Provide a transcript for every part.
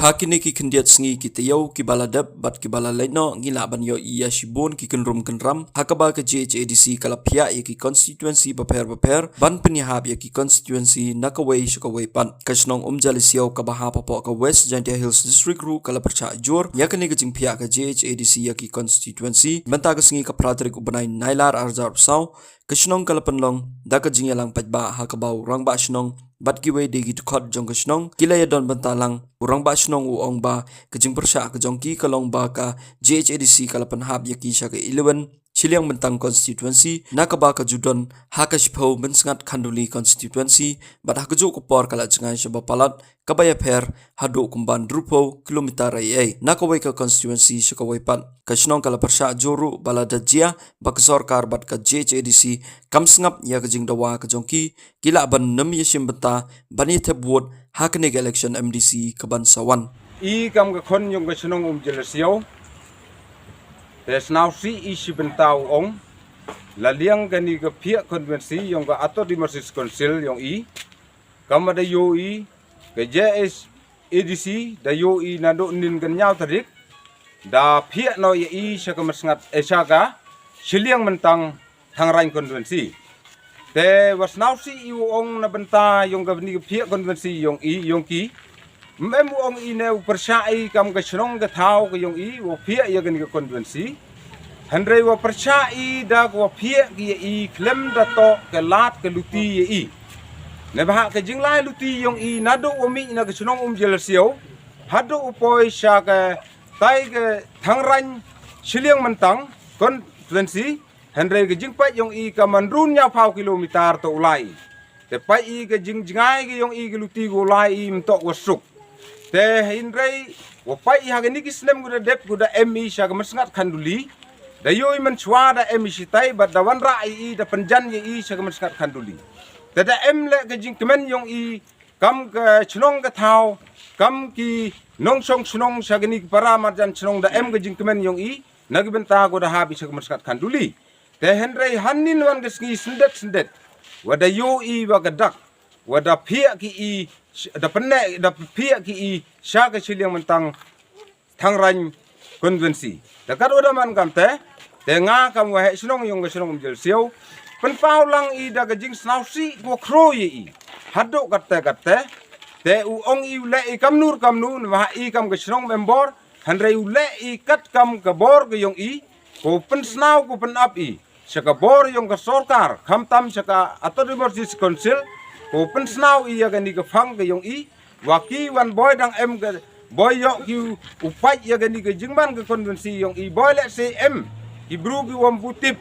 Hakini ki kendiat sengi ki teyau ki baladap bat ki balalaino ngila ban yo iya shibon ki kenrum kenram hakaba ke JHADC kalapia ya ki constituency baper ban penihab ya ki constituency nakawai shakawai pan kasnong jalisiau kabaha papo ka West Jantia Hills District ru kala percha jor ya kini ke jingpia ke JHADC ya ki constituency menta ke sengi ka pratrik ubanai nailar arjar saw kasnong kala penlong da ka jingyalang pajba hakabau rang ba snong bat giwe degi tukot jong kasnong kila ya don bentalang urang ba snong uong ba kejing persya ke jongki kalong ba ka JHADC kalapan hab yaki sya ke 11 siliang bentang constituency nakaba ka judon hakashpo mensengat khanduli constituency bat hakju kupor kala jengai sya palat kabaya pher hadu kumban drupo kilometer ai nakawai ka constituency sya ka waipat kasnong kala persya joru balada jia ba sorkar bat ka JHADC kam sengap ya kejing dawa ke jongki kila ban nem yesim benta bani thebut hakne election MDC kaban sawan I kam ke kon yung kasunong jelasyaw desnaw si isi bentaw ong laliang gani ke pihak konvensi yung ke atau di Marsis Council yung kam ada yoi ke JS EDC da yoi nado nin ganyaw tarik da pihak no i sa kamasngat esaka siliang mentang tangrain konvensi te wasnaw si iwong na benta yung gani ke pihak konvensi yung ki memu ong ine persai kam ke snong ke thau ke yong wo phia ya gani ke konvensi handre wo persai da wo phia ki klem da to ke lat ke luti ye ne ba ke jinglai luti yong nado wo mi na ke snong jelasio hado upoi sha ke tai ke thangran siliang mentang konvensi handre ke jingpa yong kamanrun nya phau kilometer to ulai te pai ke jingjai ke yong ke luti go lai mtok wasuk te hindrai wapai hagani kisnem guda dep guda MI sya kemersengat khanduli da yoi menchwa da MI sitai bat da wan rai da penjan ye sya kemersengat khanduli te da le ke jing kemen yong kam ke chnong ke thau kam ki nong song chnong sya gani para marjan chnong da ke jing kemen yong nagi benta guda habi sya kemersengat khanduli te hindrai hanin wan gesngi sendet wada yoi wa gadak wada pia ki da penne da pia ki sya ke siliang mentang thangran konvensi da kar oda man kam te nga kam wa snong yong snong jel siau pen pau lang da ke jing snausi ko kro ye hado katte te u ong le kam nur wa kam ke snong member handre u le kat kam ke bor ke yong ko pen snau ko pen ap saka bor yong ke sorkar kam tam saka atau di Marsis Council ko pen snau iya gani ke phang ke yong waki wan boy dang ke boy yo ki upai ya gani ke jingman ke konvensi yong boy le se ki bru ki wam putip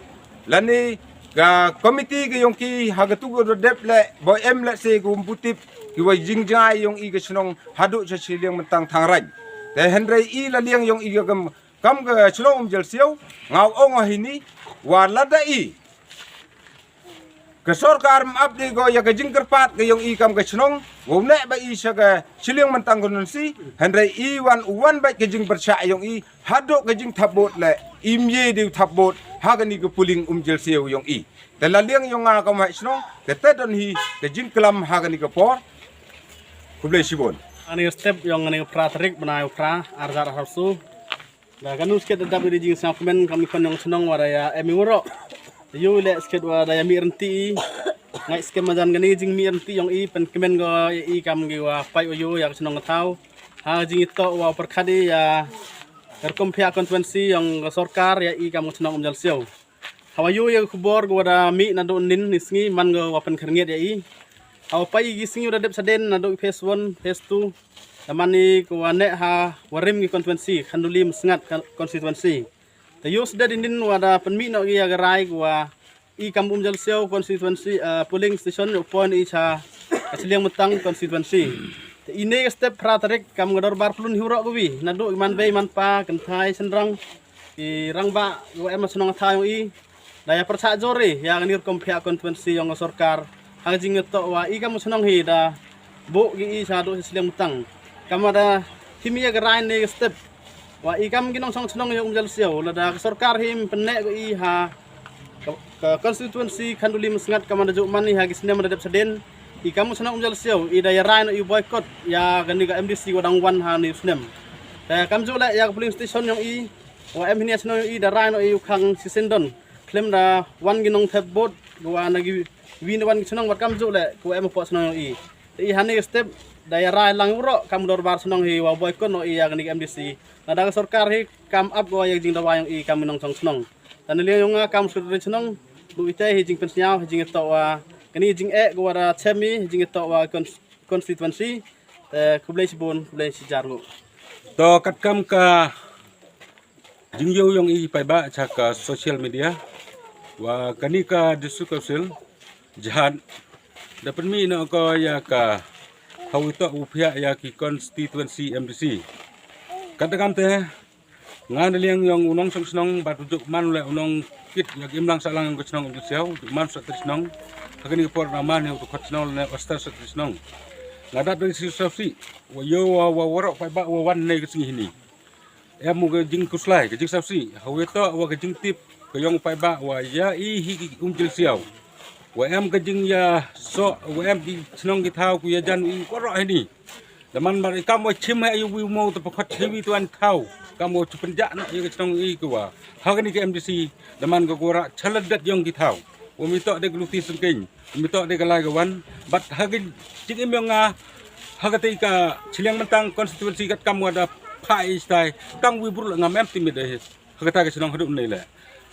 lani ka komiti ke yong ki hagatu go dep le boy le se ko putip ki wa jingjai yong ke snong hadu sa siliang mentang thangrai te hendrai la liang yong kam ke snong jel siau ngau ong hini wa lada ke sorkar update go ya ke jingkerpat ke yong kam ke snong wo ne ba sya ke siliang mentang konvensi handrai wan ba ke jing persya yong hado ke jing thabot le imye de thabot hagani ke puling jel siu yong te la liang yong ka ma snong ke tedon hi ke jing klam hagani ke por kublai sibon ani step yong ani pratrik banai pra arjar harsu da kanus ke tetap di jing sakmen kami kon yong snong waraya emingoro yu le sket wa daya mi renti ngai skem majan gani jing mi renti yong pen kemen go kam gi wa pai yu yang senong tau ha jing ito wa perkhadi ya rekom pihak konvensi yang sorkar ya kam senong jal siau hawa yu ya kubor go da mi na do nin nisngi man go wa pen kerngiet ya hawa pai gi singi udah dep saden na do phase 1 phase 2 tamani ko wa ne ha warim gi konvensi khanduli mesngat konstituensi the use that in wada penmi no ya garai gua kampung jalseu constituency polling station point icha asliang metang constituency ini step praterik kam ngador bar plun hiuro gobi nadu man be man pa kentai senrang rangba gua senong thayo daya persa jore ya nir kompia constituency yang sorkar hajing to wa kam senong hi da bu gi sa do asliang metang kam ada kimia garai ne step wa ikam ginong song senong yung jalseu lada sorkar him penek ha ke constituency khanduli mesngat kamanda juk mani ha gisne madadep seden kamu senang umjal siau i daya rai no i boycott ya gani ga MDC wadang wan ha ni usnem da kam jo la ya polling station yang i wa em hinia senang i da rai no i khang sisendon klem da wan ginong thep bot wa nagi win wan senang wat kam jo la ko em po senang i hani step daya rai lang uro kam dorbar senang hi wa boycott no i ya gani MDC na da sarkar hi kam up go ya jing da wa yang i kam nong song senang dan le yung kam sudre senang lu ite hi jing pensiau hi jing to wa kani jing gua chemi jing to wa constituency kublai sibon kublai sijargo to katkam ka jing yo yang i pai ba cha ka social media wa kani ka disu kausil jahan dapat mi na ko ya ka hawito upia ya ki constituency MDC katakam te ngan liang yang unong song snong batujuk man le unong kit yak imlang salang yang snong untuk siau man sa snong kagani por naman yang untuk snong le ostar sa snong ngadat dari sisi wa yo wa warok pai ba wa wan nei kesing hini em mu ke jing kuslai ke jing sapsi hawito wa ke jing tip ke yong pai ba wa ya i hi umjil siau wa em ke jing ya so wa em di snong ki thau ku ya jan i warok hini daman mar kam wa chim ayu wi mo to pakhat hewi tuan thau kam wa penjak nak ye ke snong i ku wa hagani ke MDC daman ko gora chaladat yong ki thau wa mitok de gluti sengking mitok de kalai kawan bat hagin jing im yang hagati ka chiliang mentang konstitusi kat kam ada pai stai kang wi bur ngam em timit de hagata ke snong hidup nei le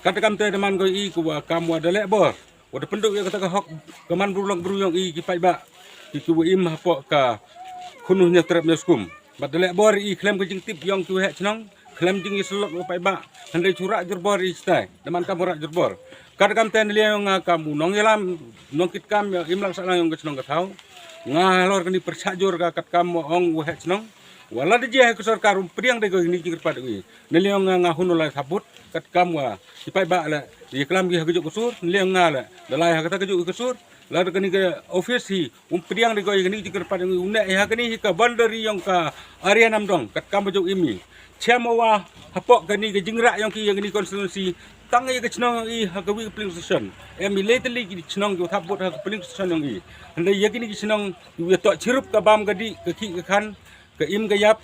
kata kam te daman ko i ku wa kam wa de le bor wa de penduk ye kata ka hok kaman burulong buruyong i ki pai ba ki ku im hapo ka kunuhnya terap nyeskum bat de le bor i klem ke jing tip yong tu he snong klem jing islok pai ba handai curak jurbor i stai daman kam rak jurbor kata kam te liang kamu nong yelam nongkit kam imlang salang yang ke snong ka thau ngalor kani persajur ka kat kam ong we snong wala de je ke sarkar priang de go ni jingir pad wi neliang nga hunula sabut kat kam wa ipai ba la di klam gi hajuk kusur neliang nga la dalai ha kata hajuk kusur la de kani ke office hi priang de go ni jingir pad wi une ha kani ka bandari yang ka area nam dong kat kam hajuk imi chemawa hapok kani ke jingrak yang ki yang ni konstitusi tang ye ke chnong i ha ka wi polling station em lately ki chnong go thapot ha polling station yang i hande ye kini ki chnong wi to chirup ka bam gadi ke ki ke khan ke im gayap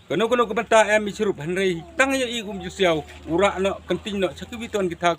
kono kono ke benta em chirup hande tang ye i gum jusiau ura no kenting no sakwi ton kita